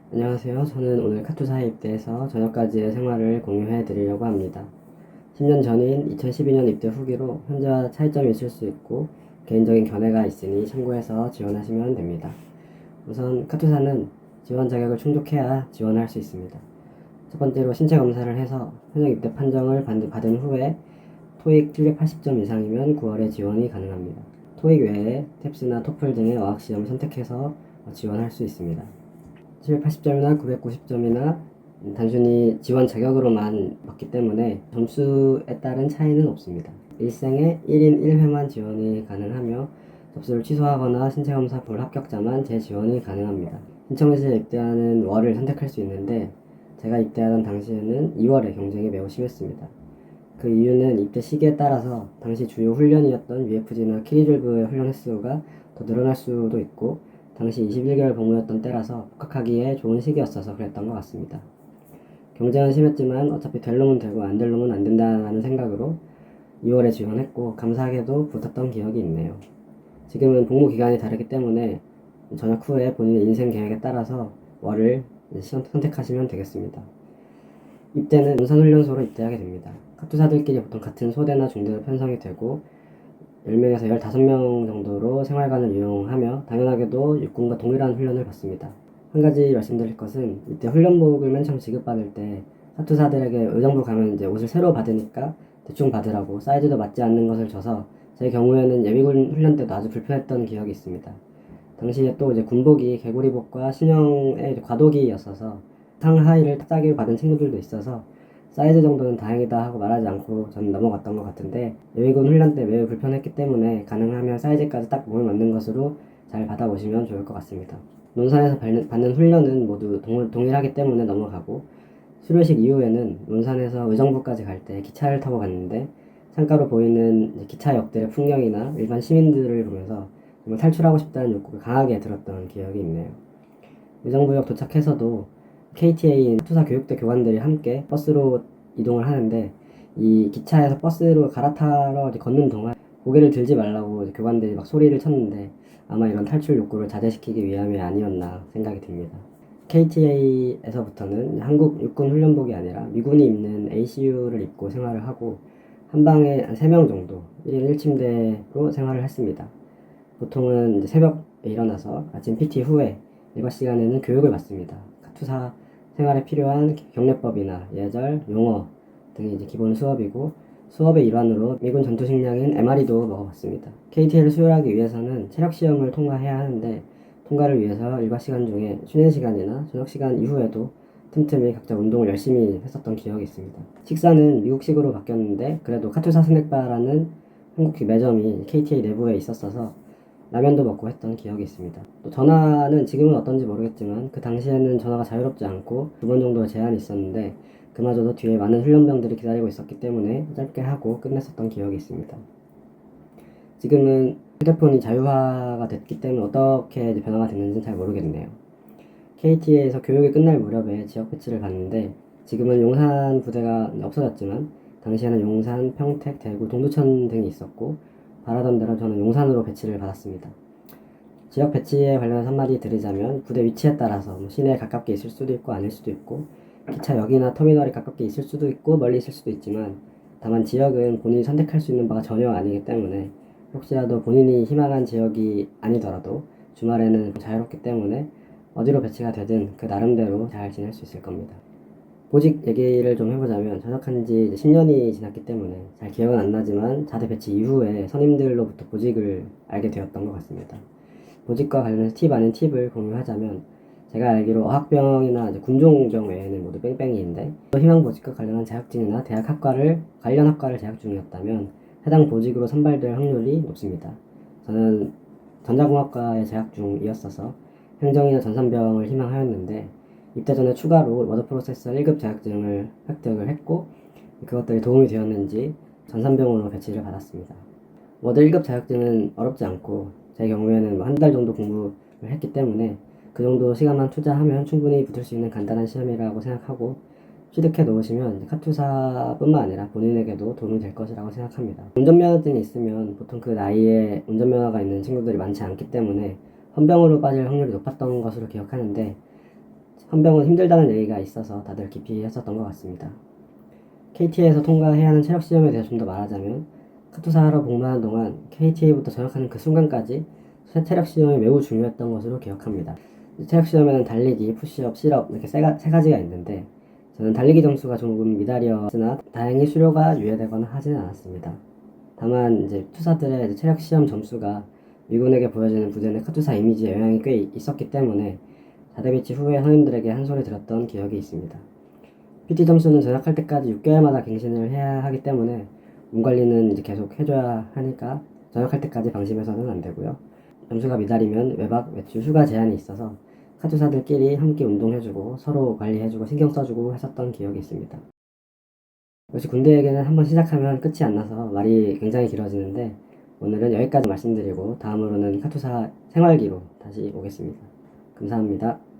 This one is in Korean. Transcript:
안녕하세요. 저는 오늘 카투사에 입대해서 저녁까지의 생활을 공유해 드리려고 합니다. 10년 전인 2012년 입대 후기로 현재와 차이점이 있을 수 있고 개인적인 견해가 있으니 참고해서 지원하시면 됩니다. 우선 카투사는 지원 자격을 충족해야 지원할 수 있습니다. 첫 번째로 신체 검사를 해서 현역 입대 판정을 받은 후에 토익 780점 이상이면 9월에 지원이 가능합니다. 토익 외에 탭스나 토플 등의 어학시험을 선택해서 지원할 수 있습니다. 780점이나 990점이나 단순히 지원 자격으로만 받기 때문에 점수에 따른 차이는 없습니다. 일생에 1인 1회만 지원이 가능하며 접수를 취소하거나 신체검사 불합격자만 재지원이 가능합니다. 신청시에 입대하는 월을 선택할 수 있는데 제가 입대하던 당시에는 2월에 경쟁이 매우 심했습니다. 그 이유는 입대 시기에 따라서 당시 주요 훈련이었던 UFG나 키리졸브의 훈련 횟수가 더 늘어날 수도 있고 당시 21개월 복무였던 때라서 복학하기에 좋은 시기였어서 그랬던 것 같습니다. 경쟁은 심했지만 어차피 될 놈은 되고 안 될 놈은 안 된다는 생각으로 2월에 지원했고 감사하게도 붙었던 기억이 있네요. 지금은 복무 기간이 다르기 때문에 전역 후에 본인의 인생 계획에 따라서 월을 선택하시면 되겠습니다. 입대는 논산훈련소로 입대하게 됩니다. 카투사들끼리 보통 같은 소대나 중대로 편성이 되고 10명에서 15명 정도로 생활관을 이용하며 당연하게도 육군과 동일한 훈련을 받습니다. 한 가지 말씀드릴 것은 이때 훈련복을 맨 처음 지급받을 때 카투사들에게 의정부 가면 이제 옷을 새로 받으니까 대충 받으라고 사이즈도 맞지 않는 것을 줘서 제 경우에는 예비군 훈련 때도 아주 불편했던 기억이 있습니다. 당시에 또 이제 군복이 개구리복과 신형의 과도기였어서 상하의를 짜기를 받은 친구들도 있어서 사이즈 정도는 다행이다 하고 말하지 않고 저는 넘어갔던 것 같은데 예비군 훈련 때 매우 불편했기 때문에 가능하면 사이즈까지 딱 몸에 맞는 것으로 잘 받아보시면 좋을 것 같습니다. 논산에서 받는 훈련은 모두 동일하기 때문에 넘어가고 수료식 이후에는 논산에서 의정부까지 갈 때 기차를 타고 갔는데 창가로 보이는 기차역들의 풍경이나 일반 시민들을 보면서 정말 탈출하고 싶다는 욕구가 강하게 들었던 기억이 있네요. 의정부역 도착해서도 KTA 투사 교육대 교관들이 함께 버스로 이동을 하는데 이 기차에서 버스로 갈아타러 걷는 동안 고개를 들지 말라고 교관들이 막 소리를 쳤는데 아마 이런 탈출 욕구를 자제시키기 위함이 아니었나 생각이 듭니다. KTA에서부터는 한국 육군 훈련복이 아니라 미군이 입는 ACU를 입고 생활을 하고 한 방에 한 3명 정도 1인 1침대로 생활을 했습니다. 보통은 이제 새벽에 일어나서 아침 PT 후에 일과 시간에는 교육을 받습니다. 카투사 생활에 필요한 경례법이나 예절, 용어 등이 이제 기본 수업이고 수업의 일환으로 미군 전투식량인 MRE도 먹어봤습니다. KTL을 수혈하기 위해서는 체력 시험을 통과해야 하는데 통과를 위해서 일과 시간 중에 쉬는 시간이나 저녁 시간 이후에도 틈틈이 각자 운동을 열심히 했었던 기억이 있습니다. 식사는 미국식으로 바뀌었는데 그래도 카투사 스낵바라는 한국식 매점이 KTA 내부에 있었어서 라면도 먹고 했던 기억이 있습니다. 또 전화는 지금은 어떤지 모르겠지만 그 당시에는 전화가 자유롭지 않고 2번 정도의 제한이 있었는데 그마저도 뒤에 많은 훈련병들이 기다리고 있었기 때문에 짧게 하고 끝냈었던 기억이 있습니다. 지금은 휴대폰이 자유화가 됐기 때문에 어떻게 변화가 됐는지는 잘 모르겠네요. KT에서 교육이 끝날 무렵에 지역 배치를 받는데 지금은 용산 부대가 없어졌지만 당시에는 용산, 평택, 대구, 동두천 등이 있었고 바라던 대로 저는 용산으로 배치를 받았습니다. 지역 배치에 관련해서 한마디 드리자면 부대 위치에 따라서 시내에 가깝게 있을 수도 있고 아닐 수도 있고 기차역이나 터미널이 가깝게 있을 수도 있고 멀리 있을 수도 있지만 다만 지역은 본인이 선택할 수 있는 바가 전혀 아니기 때문에 혹시라도 본인이 희망한 지역이 아니더라도 주말에는 자유롭기 때문에 어디로 배치가 되든 그 나름대로 잘 지낼 수 있을 겁니다. 보직 얘기를 좀 해보자면 전역한 지 10년이 지났기 때문에 잘 기억은 안 나지만 자대 배치 이후에 선임들로부터 보직을 알게 되었던 것 같습니다. 보직과 관련해서 팁 아닌 팁을 공유하자면 제가 알기로 어학병이나 군종병 외에는 모두 뺑뺑이인데 희망 보직과 관련한 자격증이나 대학 학과를 관련 학과를 재학 중이었다면 해당 보직으로 선발될 확률이 높습니다. 저는 전자공학과에 재학 중이었어서 행정이나 전산병을 희망하였는데 입대 전에 추가로 워드 프로세서 1급 자격증을 획득을 했고 그것들이 도움이 되었는지 전산병으로 배치를 받았습니다. 워드 1급 자격증은 어렵지 않고 제 경우에는 한 달 정도 공부를 했기 때문에 그 정도 시간만 투자하면 충분히 붙을 수 있는 간단한 시험이라고 생각하고 취득해 놓으시면 카투사뿐만 아니라 본인에게도 도움이 될 것이라고 생각합니다. 운전면허증이 있으면 보통 그 나이에 운전면허가 있는 친구들이 많지 않기 때문에 헌병으로 빠질 확률이 높았던 것으로 기억하는데 헌병은 힘들다는 얘기가 있어서 다들 깊이 했었던 것 같습니다. KTA에서 통과해야 하는 체력 시험에 대해서 좀 더 말하자면 카투사하러 복무하는 동안 KTA부터 전역하는 그 순간까지 체력 시험이 매우 중요했던 것으로 기억합니다. 체력 시험에는 달리기, 푸시업, 실업 이렇게 세 가지가 있는데 저는 달리기 점수가 조금 미달이었으나 다행히 수료가 유예되거나 하지는 않았습니다. 다만 이제 투사들의 체력 시험 점수가 미군에게 보여지는 부대 내 카투사 이미지에 영향이 꽤 있었기 때문에 자대 배치 후에 선임들에게 한 소리 들었던 기억이 있습니다. PT 점수는 전역할 때까지 6개월마다 갱신을 해야 하기 때문에 몸 관리는 이제 계속 해줘야 하니까 전역할 때까지 방심해서는 안 되고요. 점수가 미달이면 외박, 외출, 휴가 제한이 있어서 카투사들끼리 함께 운동해주고 서로 관리해주고 신경 써주고 했었던 기억이 있습니다. 역시 군대 얘기는 한번 시작하면 끝이 안 나서 말이 굉장히 길어지는데 오늘은 여기까지 말씀드리고 다음으로는 카투사 생활기로 다시 오겠습니다. 감사합니다.